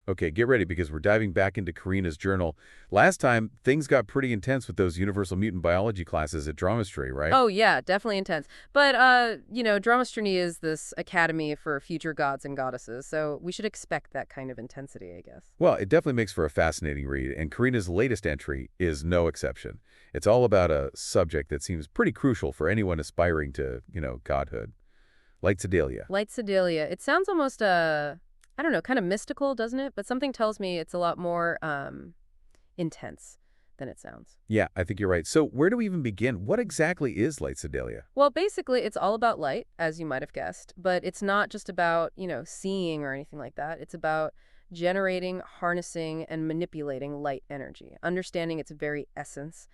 Okay, get ready because we're diving back into Karina's journal. Last time, things got pretty intense with those universal mutant biology classes at Dramestrony, right? Oh, yeah, definitely intense. But, Dramestrony is this academy for future gods and goddesses, so we should expect that kind of intensity, I guess. Well, it definitely makes for a fascinating read, and Karina's latest entry is no exception. It's all about a subject that seems pretty crucial for anyone aspiring to, godhood. Lightcidalia. Lightcidalia. It sounds almost, I don't know, kind of mystical, doesn't it? But something tells me it's a lot more intense than it sounds. Yeah, I think you're right. So where do we even begin? What exactly is Lightcidalia? Well, basically, it's all about light, as you might have guessed, but it's not just about, seeing or anything like that. It's about generating, harnessing, and manipulating light energy, understanding its very essence,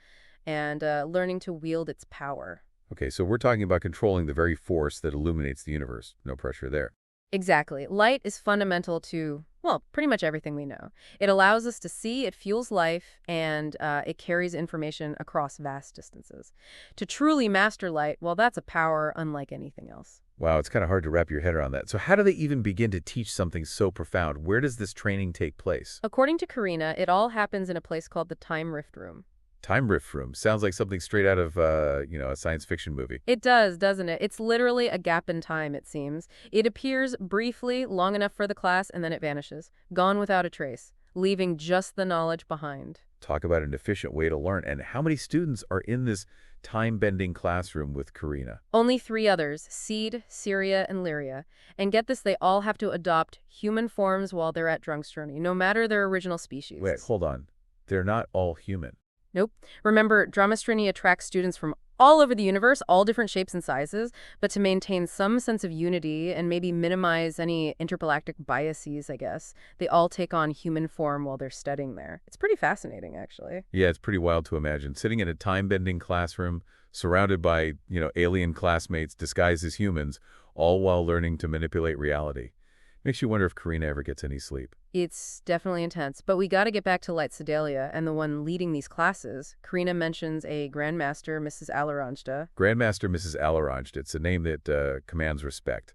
and learning to wield its power. Okay, so we're talking about controlling the very force that illuminates the universe. No pressure there. Exactly. Light is fundamental to, well, pretty much everything we know. It allows us to see, it fuels life, and it carries information across vast distances. To truly master light, well, that's a power unlike anything else. Wow, it's kind of hard to wrap your head around that. So how do they even begin to teach something so profound? Where does this training take place? According to Karina, it all happens in a place called the Time Rift Room. Time rift room. Sounds like something straight out of, a science fiction movie. It does, doesn't it? It's literally a gap in time, it seems. It appears briefly, long enough for the class, and then it vanishes, gone without a trace, leaving just the knowledge behind. Talk about an efficient way to learn. And how many students are in this time-bending classroom with Karina? Only 3 others, Seed, Syria, and Lyria. And get this, they all have to adopt human forms while they're at Dramestrony, no matter their original species. Wait, hold on. They're not all human. Nope. Remember, Dramestrony attracts students from all over the universe, all different shapes and sizes, but to maintain some sense of unity and maybe minimize any intergalactic biases, I guess, they all take on human form while they're studying there. It's pretty fascinating, actually. Yeah, it's pretty wild to imagine. Sitting in a time-bending classroom, surrounded by, alien classmates disguised as humans, all while learning to manipulate reality. Makes you wonder if Karina ever gets any sleep. It's definitely intense, but we got to get back to Lightcidalia and the one leading these classes. Karina mentions a Grandmaster Mrs. Alaranjda. Grandmaster Mrs. Alaranjda. It's a name that commands respect.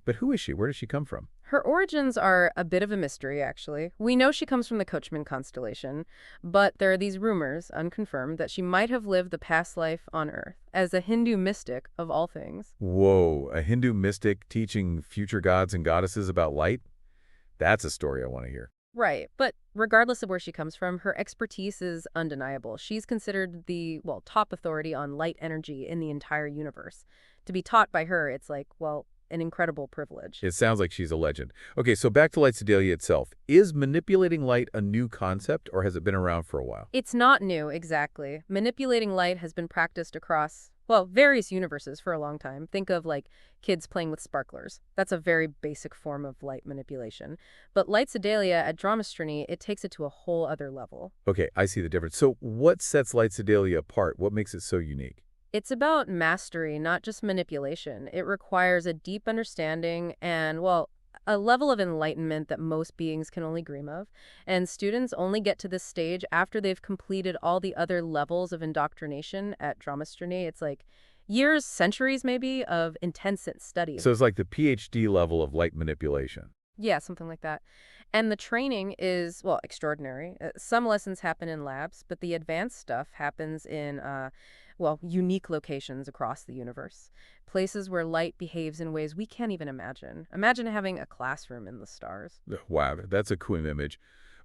But who is she? Where does she come from? Her origins are a bit of a mystery, actually. We know she comes from the Coachman constellation, but there are these rumors, unconfirmed, that she might have lived the past life on Earth as a Hindu mystic of all things. Whoa, a Hindu mystic teaching future gods and goddesses about light? That's a story I want to hear. Right, but regardless of where she comes from, her expertise is undeniable. She's considered the, well, top authority on light energy in the entire universe. To be taught by her, it's like, well, an incredible privilege. It sounds like she's a legend. Okay, so back to Lightcidalia itself. Is manipulating light a new concept, or has it been around for a while? It's not new, exactly. Manipulating light has been practiced across, well, various universes for a long time. Think of, like, kids playing with sparklers. That's a very basic form of light manipulation. But Lightcidalia at Dramestrony, it takes it to a whole other level. Okay, I see the difference. So what sets Lightcidalia apart? What makes it so unique? It's about mastery, not just manipulation. It requires a deep understanding and, well, a level of enlightenment that most beings can only dream of. And students only get to this stage after they've completed all the other levels of indoctrination at Dramestrony. It's like years, centuries maybe, of intense study. So it's like the PhD level of light manipulation. Yeah, something like that. And the training is, well, extraordinary. Some lessons happen in labs, but the advanced stuff happens in, well, unique locations across the universe. Places where light behaves in ways we can't even imagine. Imagine having a classroom in the stars. Wow, that's a cool image.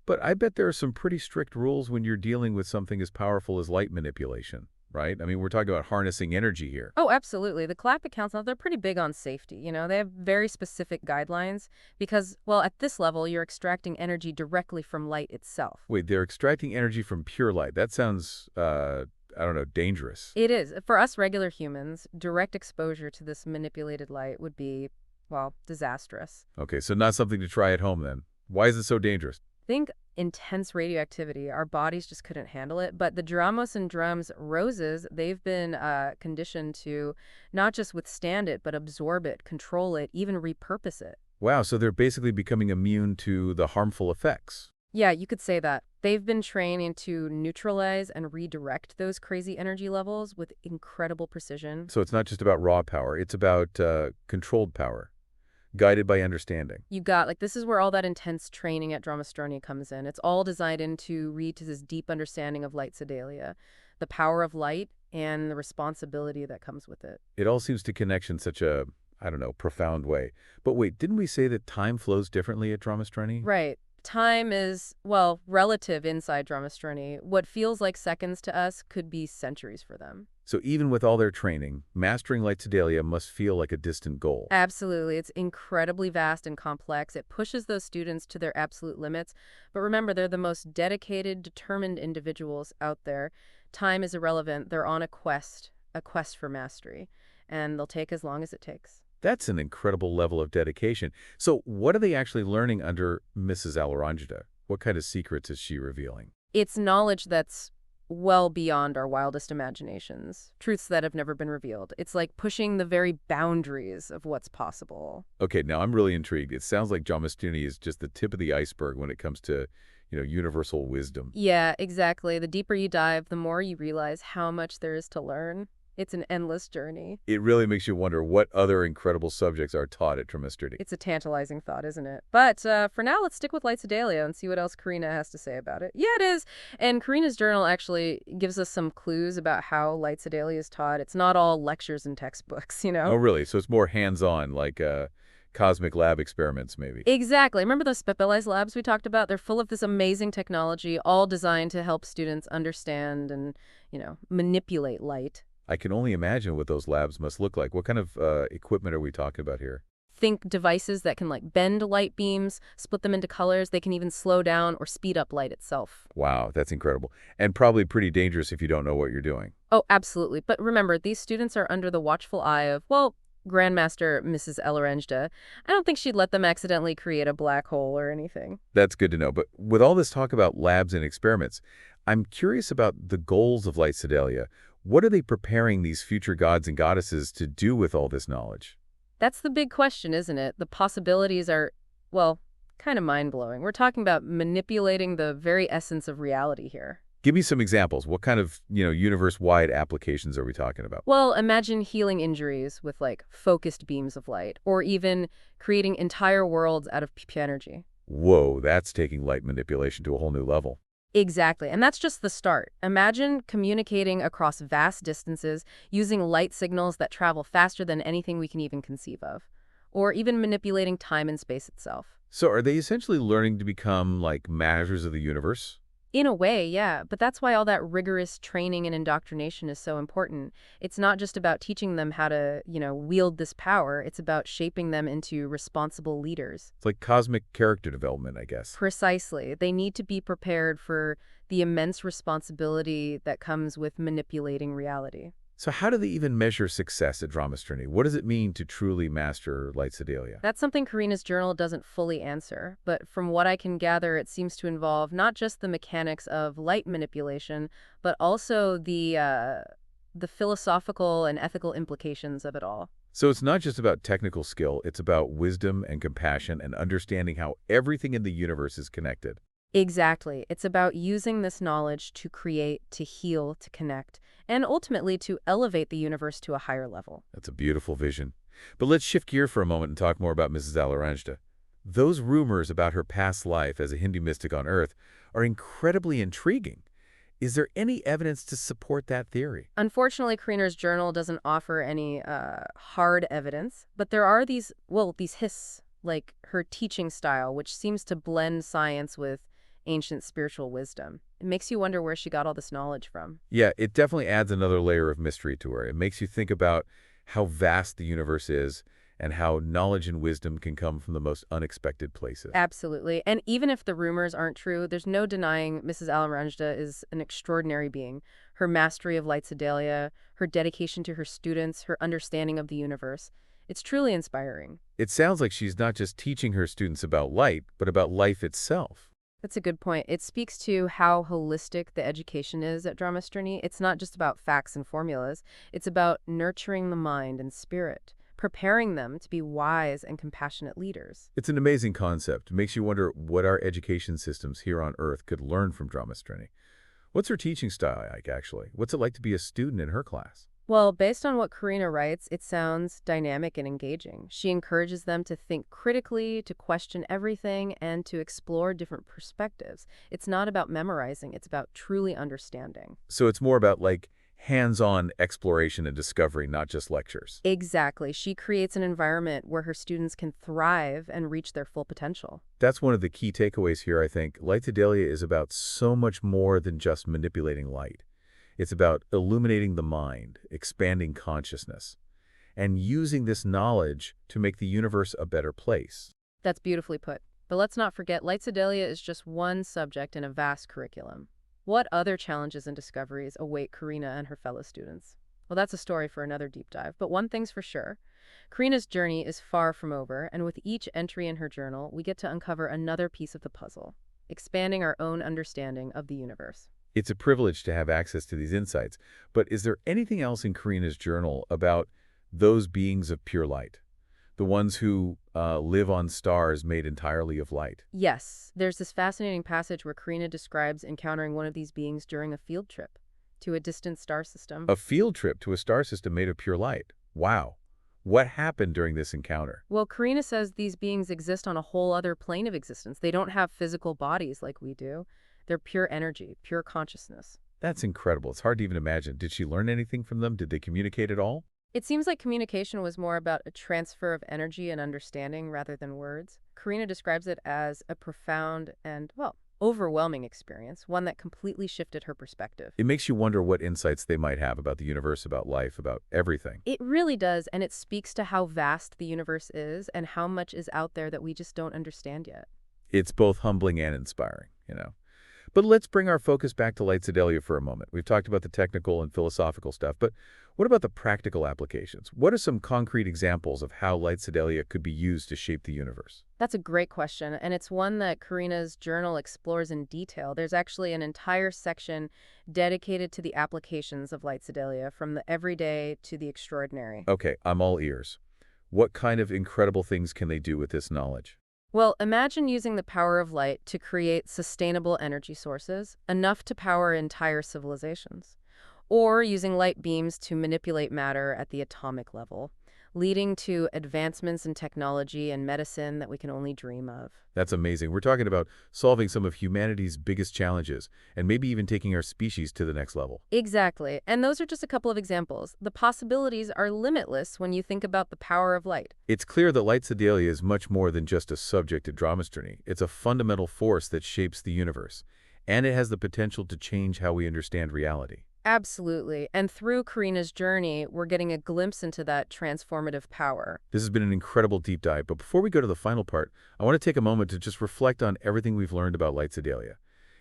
But I bet there are some pretty strict rules when you're dealing with something as powerful as light manipulation, right? I mean, we're talking about harnessing energy here. Oh, absolutely. The Galactic Council, they're pretty big on safety. They have very specific guidelines because, well, at this level, you're extracting energy directly from light itself. Wait, they're extracting energy from pure light. That sounds, I don't know, dangerous. It is. For us regular humans, direct exposure to this manipulated light would be, well, disastrous. Okay, so not something to try at home then. Why is it so dangerous? Think intense radioactivity. Our bodies just couldn't handle it. But the Dramos and Drums roses, they've been conditioned to not just withstand it, but absorb it, control it, even repurpose it. Wow, so they're basically becoming immune to the harmful effects. Yeah, you could say that. They've been training to neutralize and redirect those crazy energy levels with incredible precision. So it's not just about raw power, it's about controlled power. Guided by understanding. You got, like, this is where all that intense training at Dramestrony comes in. It's all designed in to read to this deep understanding of Lightcidalia, the power of light and the responsibility that comes with it. It all seems to connect in such a, I don't know, profound way. But wait, didn't we say that time flows differently at Dramestrony? Right. Time is, well, relative inside Dramestrony. What feels like seconds to us could be centuries for them. So even with all their training, mastering Lightcidalia must feel like a distant goal. Absolutely. It's incredibly vast and complex. It pushes those students to their absolute limits. But remember, they're the most dedicated, determined individuals out there. Time is irrelevant. They're on a quest for mastery. And they'll take as long as it takes. That's an incredible level of dedication. So what are they actually learning under Mrs. Alaranjda? What kind of secrets is she revealing? It's knowledge that's well beyond our wildest imaginations, truths that have never been revealed. It's like pushing the very boundaries of what's possible. Okay, now I'm really intrigued. It sounds like Dramestrony is just the tip of the iceberg when it comes to, universal wisdom. Yeah, exactly. The deeper you dive, the more you realize how much there is to learn. It's an endless journey. It really makes you wonder what other incredible subjects are taught at Dramestrony. It's a tantalizing thought, isn't it? But for now, let's stick with Lightcidalia and see what else Karina has to say about it. Yeah, it is. And Karina's journal actually gives us some clues about how Lightcidalia is taught. It's not all lectures and textbooks, Oh, really? So it's more hands-on, like cosmic lab experiments, maybe. Exactly. Remember those specialized labs we talked about? They're full of this amazing technology, all designed to help students understand and, manipulate light. I can only imagine what those labs must look like. What kind of equipment are we talking about here? Think devices that can bend light beams, split them into colors. They can even slow down or speed up light itself. Wow, that's incredible. And probably pretty dangerous if you don't know what you're doing. Oh, absolutely. But remember, these students are under the watchful eye of, well, Grandmaster Mrs. Alaranjda. I don't think she'd let them accidentally create a black hole or anything. That's good to know. But with all this talk about labs and experiments, I'm curious about the goals of Lightcidalia. What are they preparing these future gods and goddesses to do with all this knowledge? That's the big question, isn't it? The possibilities are, well, kind of mind-blowing. We're talking about manipulating the very essence of reality here. Give me some examples. What kind of, universe-wide applications are we talking about? Well, imagine healing injuries with, focused beams of light, or even creating entire worlds out of PP energy. Whoa, that's taking light manipulation to a whole new level. Exactly. And that's just the start. Imagine communicating across vast distances using light signals that travel faster than anything we can even conceive of, or even manipulating time and space itself. So are they essentially learning to become, masters of the universe? In a way, yeah, but that's why all that rigorous training and indoctrination is so important. It's not just about teaching them how to, wield this power. It's about shaping them into responsible leaders. It's like cosmic character development, I guess. Precisely. They need to be prepared for the immense responsibility that comes with manipulating reality. So how do they even measure success at Dramestrony? What does it mean to truly master Lightcidalia? That's something Karina's journal doesn't fully answer, but from what I can gather, it seems to involve not just the mechanics of light manipulation, but also the philosophical and ethical implications of it all. So it's not just about technical skill, it's about wisdom and compassion and understanding how everything in the universe is connected. Exactly. It's about using this knowledge to create, to heal, to connect, and ultimately to elevate the universe to a higher level. That's a beautiful vision. But let's shift gear for a moment and talk more about Mrs. Alaranjda. Those rumors about her past life as a Hindu mystic on Earth are incredibly intriguing. Is there any evidence to support that theory? Unfortunately, Karina's journal doesn't offer any hard evidence, but there are these hints, like her teaching style, which seems to blend science with ancient spiritual wisdom. It makes you wonder where she got all this knowledge from. Yeah, it definitely adds another layer of mystery to her. It makes you think about how vast the universe is and how knowledge and wisdom can come from the most unexpected places. Absolutely. And even if the rumors aren't true, there's no denying Mrs. Alaranjda is an extraordinary being. Her mastery of Lightcidalia, her dedication to her students, her understanding of the universe. It's truly inspiring. It sounds like she's not just teaching her students about light, but about life itself. That's a good point. It speaks to how holistic the education is at Dramestrony. It's not just about facts and formulas. It's about nurturing the mind and spirit, preparing them to be wise and compassionate leaders. It's an amazing concept. It makes you wonder what our education systems here on Earth could learn from Dramestrony. What's her teaching style like, actually? What's it like to be a student in her class? Well, based on what Karina writes, it sounds dynamic and engaging. She encourages them to think critically, to question everything, and to explore different perspectives. It's not about memorizing, it's about truly understanding. So it's more about like hands-on exploration and discovery, not just lectures. Exactly. She creates an environment where her students can thrive and reach their full potential. That's one of the key takeaways here, I think. Lightcidalia is about so much more than just manipulating light. It's about illuminating the mind, expanding consciousness, and using this knowledge to make the universe a better place. That's beautifully put. But let's not forget, Lightcidalia is just one subject in a vast curriculum. What other challenges and discoveries await Karina and her fellow students? Well, that's a story for another deep dive, but one thing's for sure. Karina's journey is far from over, and with each entry in her journal, we get to uncover another piece of the puzzle, expanding our own understanding of the universe. It's a privilege to have access to these insights, but is there anything else in Karina's journal about those beings of pure light? The ones who live on stars made entirely of light? Yes, there's this fascinating passage where Karina describes encountering one of these beings during a field trip to a distant star system. A field trip to a star system made of pure light. Wow. What happened during this encounter? Well, Karina says these beings exist on a whole other plane of existence. They don't have physical bodies like we do. They're pure energy, pure consciousness. That's incredible. It's hard to even imagine. Did she learn anything from them? Did they communicate at all? It seems like communication was more about a transfer of energy and understanding rather than words. Karina describes it as a profound and, well, overwhelming experience, one that completely shifted her perspective. It makes you wonder what insights they might have about the universe, about life, about everything. It really does, and it speaks to how vast the universe is and how much is out there that we just don't understand yet. It's both humbling and inspiring. But let's bring our focus back to Lightcidalia for a moment. We've talked about the technical and philosophical stuff, but what about the practical applications? What are some concrete examples of how Lightcidalia could be used to shape the universe? That's a great question, and it's one that Karina's journal explores in detail. There's actually an entire section dedicated to the applications of Lightcidalia, from the everyday to the extraordinary. Okay, I'm all ears. What kind of incredible things can they do with this knowledge? Well, imagine using the power of light to create sustainable energy sources, enough to power entire civilizations, or using light beams to manipulate matter at the atomic level, leading to advancements in technology and medicine that we can only dream of. That's amazing. We're talking about solving some of humanity's biggest challenges and maybe even taking our species to the next level. Exactly. And those are just a couple of examples. The possibilities are limitless when you think about the power of light. It's clear that Lightcidalia is much more than just a subject at Dramestrony. It's a fundamental force that shapes the universe, and it has the potential to change how we understand reality. Absolutely. And through Karina's journey, we're getting a glimpse into that transformative power. This has been an incredible deep dive, but before we go to the final part, I want to take a moment to just reflect on everything we've learned about Lightcidalia.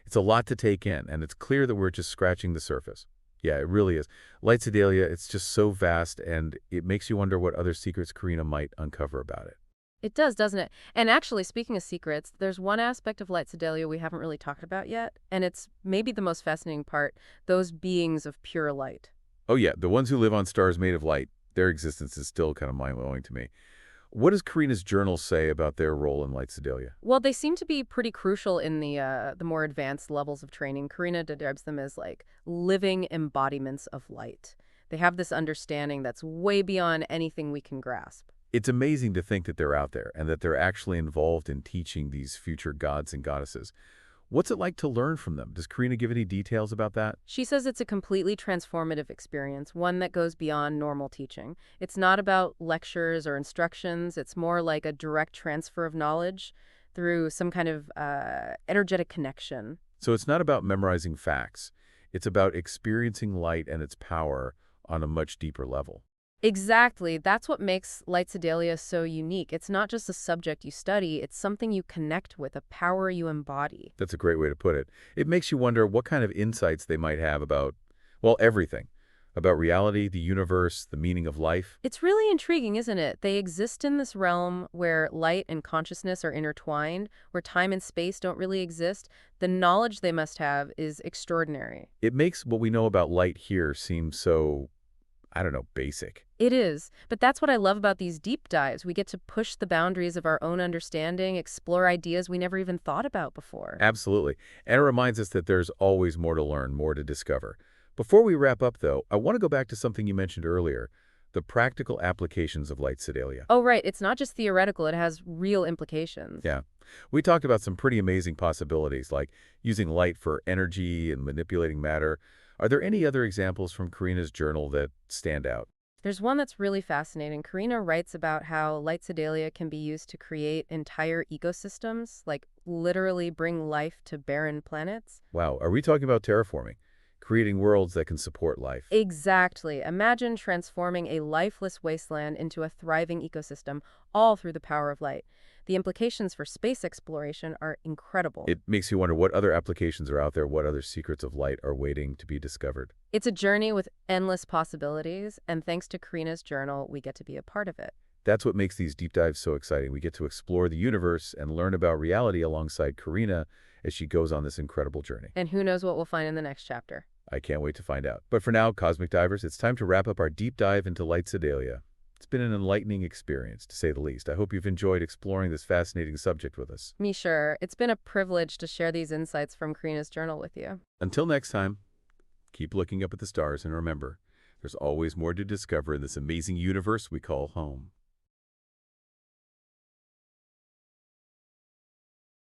It's a lot to take in, and it's clear that we're just scratching the surface. Yeah, it really is. Lightcidalia, it's just so vast, and it makes you wonder what other secrets Karina might uncover about it. It does, doesn't it? And actually, speaking of secrets, there's one aspect of Lightcidalia we haven't really talked about yet, and it's maybe the most fascinating part, those beings of pure light. Oh yeah, the ones who live on stars made of light, their existence is still kind of mind-blowing to me. What does Karina's journal say about their role in Lightcidalia? Well, they seem to be pretty crucial in the more advanced levels of training. Karina describes them as like living embodiments of light. They have this understanding that's way beyond anything we can grasp. It's amazing to think that they're out there and that they're actually involved in teaching these future gods and goddesses. What's it like to learn from them? Does Karina give any details about that? She says it's a completely transformative experience, one that goes beyond normal teaching. It's not about lectures or instructions. It's more like a direct transfer of knowledge through some kind of energetic connection. So it's not about memorizing facts. It's about experiencing light and its power on a much deeper level. Exactly. That's what makes Lightcidalia so unique. It's not just a subject you study, it's something you connect with, a power you embody. That's a great way to put it. It makes you wonder what kind of insights they might have about, well, everything. About reality, the universe, the meaning of life. It's really intriguing, isn't it? They exist in this realm where light and consciousness are intertwined, where time and space don't really exist. The knowledge they must have is extraordinary. It makes what we know about light here seem so, I don't know, basic. It is, but that's what I love about these deep dives. We get to push the boundaries of our own understanding, explore ideas we never even thought about before. Absolutely. And it reminds us that there's always more to learn, more to discover. Before we wrap up, though, I want to go back to something you mentioned earlier, the practical applications of Lightcidalia. Oh, right. It's not just theoretical, it has real implications. Yeah. We talked about some pretty amazing possibilities, like using light for energy and manipulating matter. Are there any other examples from Karina's journal that stand out? There's one that's really fascinating. Karina writes about how Lightcidalia can be used to create entire ecosystems, like literally bring life to barren planets. Wow, are we talking about terraforming? Creating worlds that can support life? Exactly. Imagine transforming a lifeless wasteland into a thriving ecosystem, all through the power of light. The implications for space exploration are incredible. It makes you wonder what other applications are out there, what other secrets of light are waiting to be discovered. It's a journey with endless possibilities, and thanks to Karina's journal, we get to be a part of it. That's what makes these deep dives so exciting. We get to explore the universe and learn about reality alongside Karina as she goes on this incredible journey. And who knows what we'll find in the next chapter. I can't wait to find out. But for now, Cosmic Divers, it's time to wrap up our deep dive into Lightcidalia. It's been an enlightening experience, to say the least. I hope you've enjoyed exploring this fascinating subject with us. Me sure. It's been a privilege to share these insights from Karina's journal with you. Until next time, keep looking up at the stars and remember, there's always more to discover in this amazing universe we call home.